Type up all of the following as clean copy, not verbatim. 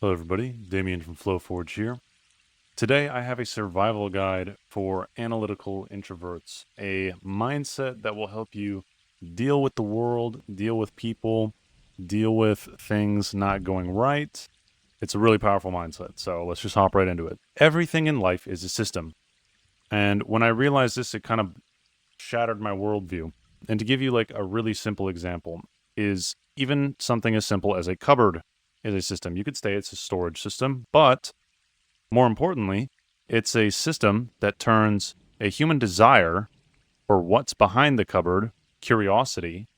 Hello everybody, Damien from FlowForge here. Today I have a survival guide for analytical introverts, a mindset that will help you deal with the world, deal with people, deal with things not going right. It's a really powerful mindset, so let's just hop right into it. Everything in life is a system, and when I realized this, it kind of shattered my worldview. And to give you like a really simple example is even something as simple as a cupboard is a system. You could say it's a storage system, but more importantly, it's a system that turns a human desire for what's behind the cupboard, curiosity,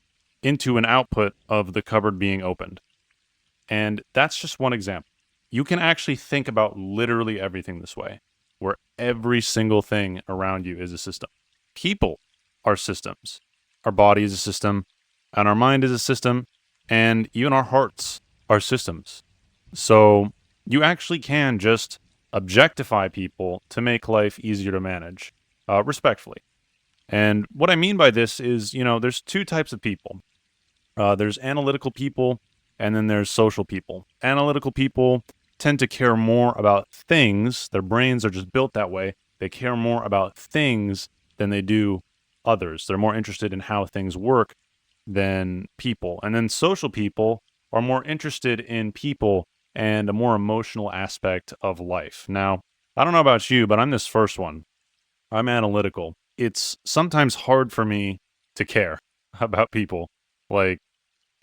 into an output of the cupboard being opened. And that's just one example. You can actually think about literally everything this way, where every single thing around you is a system. People are systems. Our body is a system, and our mind is a system, and even our hearts are systems. So you actually can just objectify people to make life easier to manage, respectfully. And what I mean by this is, there's two types of people. There's analytical people, and then there's social people. Analytical people tend to care more about things. Their brains are just built that way. They care more about things than they do others. They're more interested in how things work than people. And then social people are more interested in people and a more emotional aspect of life. Now, I don't know about you, but I'm this first one. I'm analytical. It's sometimes hard for me to care about people. Like,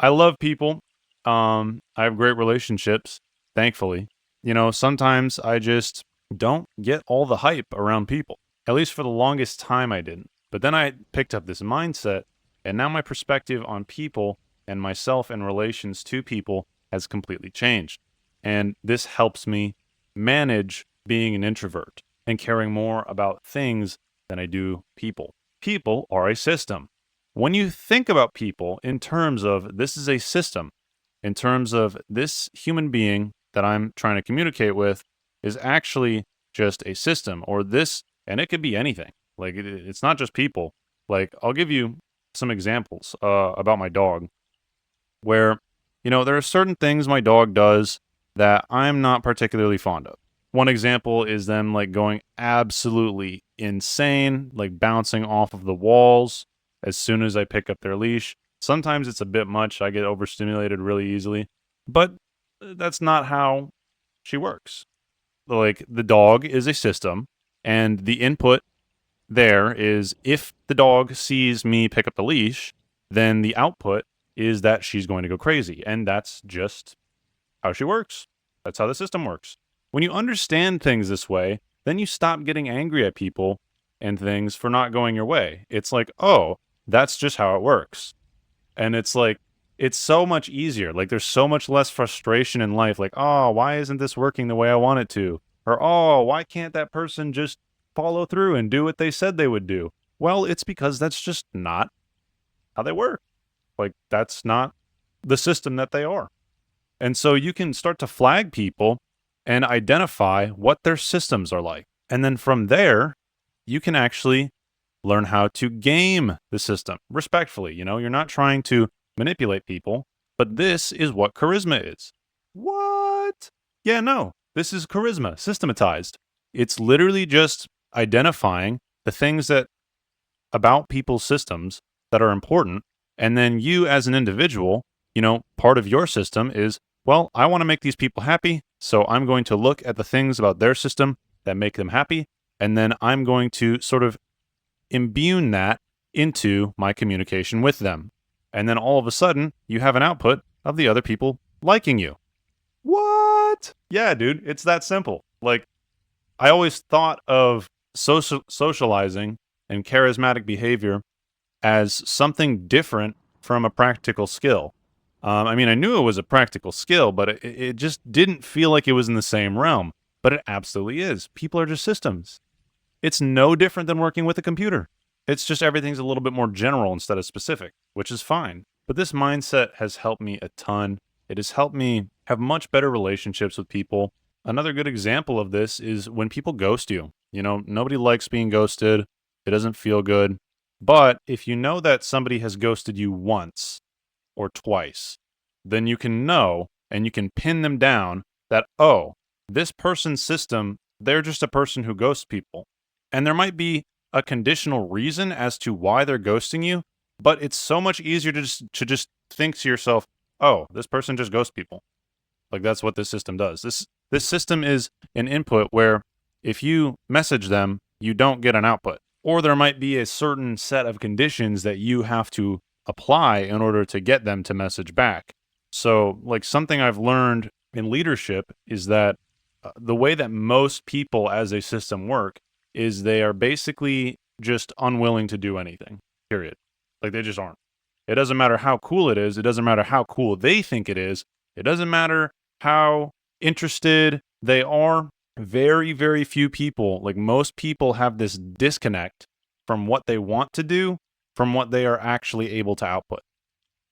I love people. I have great relationships, thankfully. Sometimes I just don't get all the hype around people. At least for the longest time I didn't. But then I picked up this mindset, and now my perspective on people and myself in relations to people has completely changed. And this helps me manage being an introvert and caring more about things than I do people. People are a system. When you think about people in terms of this is a system, in terms of this human being that I'm trying to communicate with is actually just a system, or this, and it could be anything. Like, it's not just people. Like, I'll give you some examples about my dog where, there are certain things my dog does that I'm not particularly fond of. One example is them, like, going absolutely insane, like bouncing off of the walls as soon as I pick up their leash. Sometimes it's a bit much. I get overstimulated really easily, but that's not how she works. Like, the dog is a system, and the input there is if the dog sees me pick up the leash, then the output is that she's going to go crazy. And that's just how she works. That's how the system works. When you understand things this way, then you stop getting angry at people and things for not going your way. It's like, oh, that's just how it works. And it's like, it's so much easier. Like, there's so much less frustration in life. Like, oh, why isn't this working the way I want it to? Or, oh, why can't that person just follow through and do what they said they would do? Well, it's because that's just not how they work. Like, that's not the system that they are. And so you can start to flag people and identify what their systems are like. And then from there, you can actually learn how to game the system respectfully. You're not trying to manipulate people, but this is what charisma is. What? Yeah, no, this is charisma systematized. It's literally just identifying the things that about people's systems that are important. And then you as an individual, part of your system is, well, I want to make these people happy. So I'm going to look at the things about their system that make them happy. And then I'm going to sort of imbue that into my communication with them. And then all of a sudden, you have an output of the other people liking you. What? Yeah, dude, it's that simple. Like, I always thought of socializing and charismatic behavior as something different from a practical skill. I knew it was a practical skill, but it just didn't feel like it was in the same realm. But it absolutely is. People are just systems. It's no different than working with a computer. It's just everything's a little bit more general instead of specific, which is fine. But this mindset has helped me a ton. It has helped me have much better relationships with people. Another good example of this is when people ghost you. Nobody likes being ghosted. It doesn't feel good. But if you know that somebody has ghosted you once or twice, then you can know and you can pin them down that, oh, this person's system, they're just a person who ghosts people. And there might be a conditional reason as to why they're ghosting you, but it's so much easier to just think to yourself, oh, this person just ghosts people. Like that's what this system does. This system is an input where if you message them, you don't get an output. Or there might be a certain set of conditions that you have to apply in order to get them to message back. So, like something I've learned in leadership is that the way that most people as a system work is they are basically just unwilling to do anything, period. Like they just aren't. It doesn't matter how cool it is. It doesn't matter how cool they think it is. It doesn't matter how interested they are. Very, very few people, like most people, have this disconnect from what they want to do from what they are actually able to output.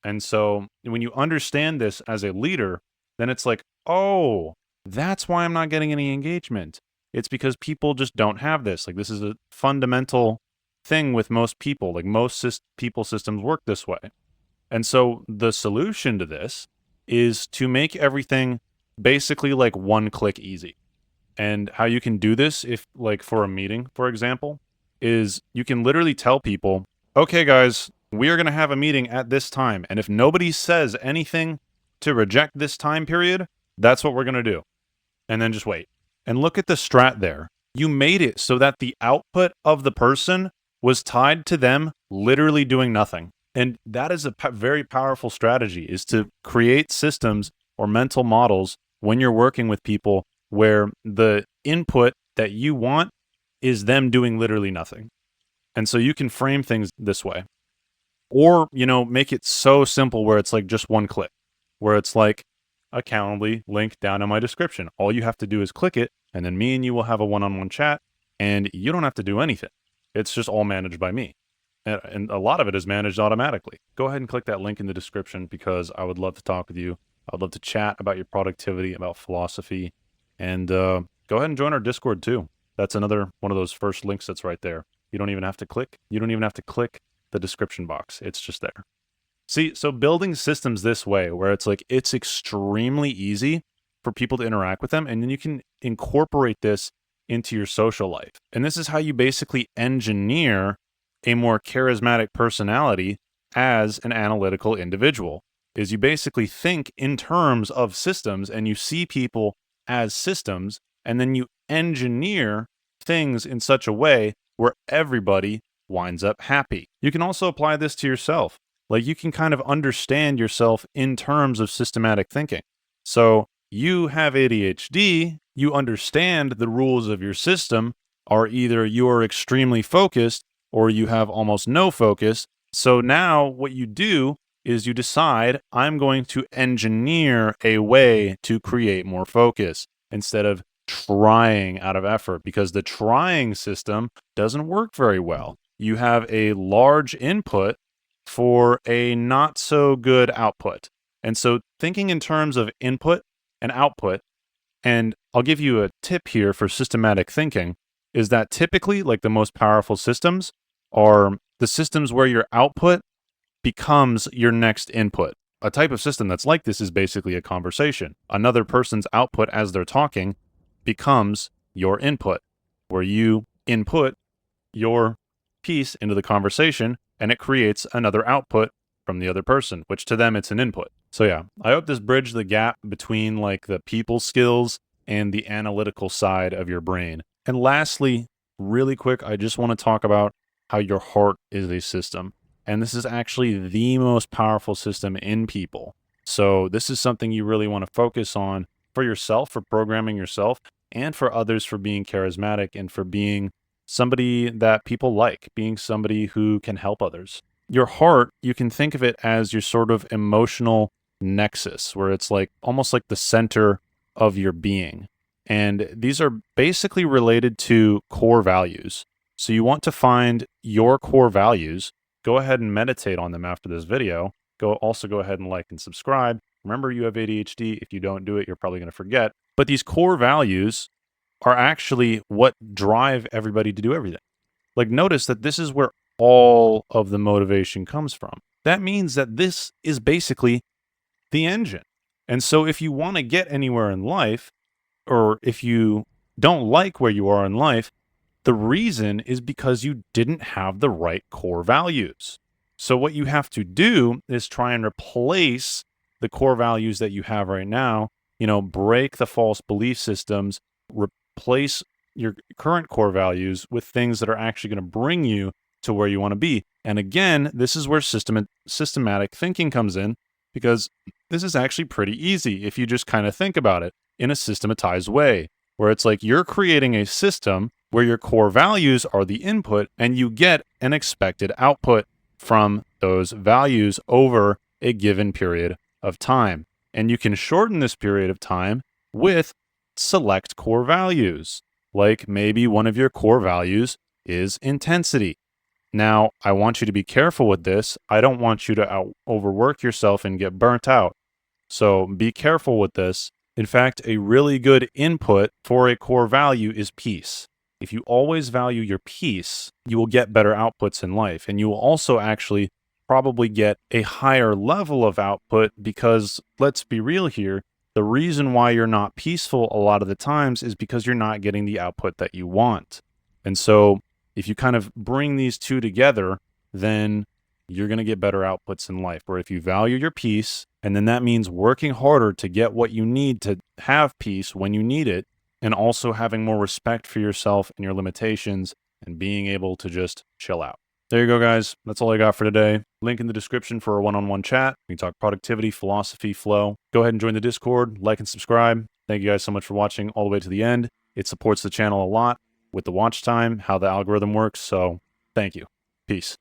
And so when you understand this as a leader, then it's like, oh, that's why I'm not getting any engagement. It's because people just don't have this. Like this is a fundamental thing with most people. Like most people systems work this way. And so the solution to this is to make everything basically like one click easy. And how you can do this, if like for a meeting, for example, is you can literally tell people, okay, guys, we are going to have a meeting at this time. And if nobody says anything to reject this time period, that's what we're going to do. And then just wait. And look at the strat there. You made it so that the output of the person was tied to them literally doing nothing. And that is a very powerful strategy, is to create systems or mental models when you're working with people where the input that you want is them doing literally nothing. And so you can frame things this way. Or, make it so simple where it's like just one click, where it's like a Calendly link down in my description. All you have to do is click it, and then me and you will have a one-on-one chat, and you don't have to do anything. It's just all managed by me. And a lot of it is managed automatically. Go ahead and click that link in the description because I would love to talk with you. I would love to chat about your productivity, about philosophy, and go ahead and join our Discord too. That's another one of those first links that's right there. You don't even have to click. You don't even have to click the description box. It's just there. See, so building systems this way, where it's like it's extremely easy for people to interact with them, and then you can incorporate this into your social life. And this is how you basically engineer a more charismatic personality as an analytical individual, is you basically think in terms of systems and you see people as systems, and then you engineer things in such a way where everybody winds up happy. You can also apply this to yourself. Like you can kind of understand yourself in terms of systematic thinking. So you have ADHD, you understand the rules of your system are either you are extremely focused or you have almost no focus. So now what you do is you decide, I'm going to engineer a way to create more focus instead of trying out of effort, because the trying system doesn't work very well. You have a large input for a not so good output. And so thinking in terms of input and output, and I'll give you a tip here for systematic thinking, is that typically like the most powerful systems are the systems where your output becomes your next input. A type of system that's like this is basically a conversation. Another person's output as they're talking becomes your input, where you input your piece into the conversation and it creates another output from the other person, which to them it's an input. So yeah, I hope this bridged the gap between like the people skills and the analytical side of your brain. And lastly, really quick, I just want to talk about how your heart is a system. And this is actually the most powerful system in people. So this is something you really want to focus on for yourself, for programming yourself, and for others, for being charismatic and for being somebody that people like, being somebody who can help others. Your heart, you can think of it as your sort of emotional nexus, where it's like almost like the center of your being. And these are basically related to core values. So you want to find your core values. Go ahead and meditate on them after this video. Also go ahead and like and subscribe. Remember, you have ADHD. If you don't do it, you're probably going to forget. But these core values are actually what drive everybody to do everything. Like notice that this is where all of the motivation comes from. That means that this is basically the engine. And so if you want to get anywhere in life, or if you don't like where you are in life, the reason is because you didn't have the right core values. So what you have to do is try and replace the core values that you have right now, break the false belief systems, replace your current core values with things that are actually going to bring you to where you want to be. And again, this is where systematic thinking comes in, because this is actually pretty easy if you just kind of think about it in a systematized way, where it's like you're creating a system where your core values are the input and you get an expected output from those values over a given period of time. And you can shorten this period of time with select core values. Like maybe one of your core values is intensity. Now, I want you to be careful with this. I don't want you to overwork yourself and get burnt out. So be careful with this. In fact, a really good input for a core value is peace. If you always value your peace, you will get better outputs in life. And you will also actually probably get a higher level of output because, let's be real here, the reason why you're not peaceful a lot of the times is because you're not getting the output that you want. And so if you kind of bring these two together, then you're going to get better outputs in life. Where if you value your peace, and then that means working harder to get what you need to have peace when you need it, and also having more respect for yourself and your limitations and being able to just chill out. There you go, guys. That's all I got for today. Link in the description for a one-on-one chat. We can talk productivity, philosophy, flow. Go ahead and join the Discord, like and subscribe. Thank you guys so much for watching all the way to the end. It supports the channel a lot with the watch time, how the algorithm works. So thank you. Peace.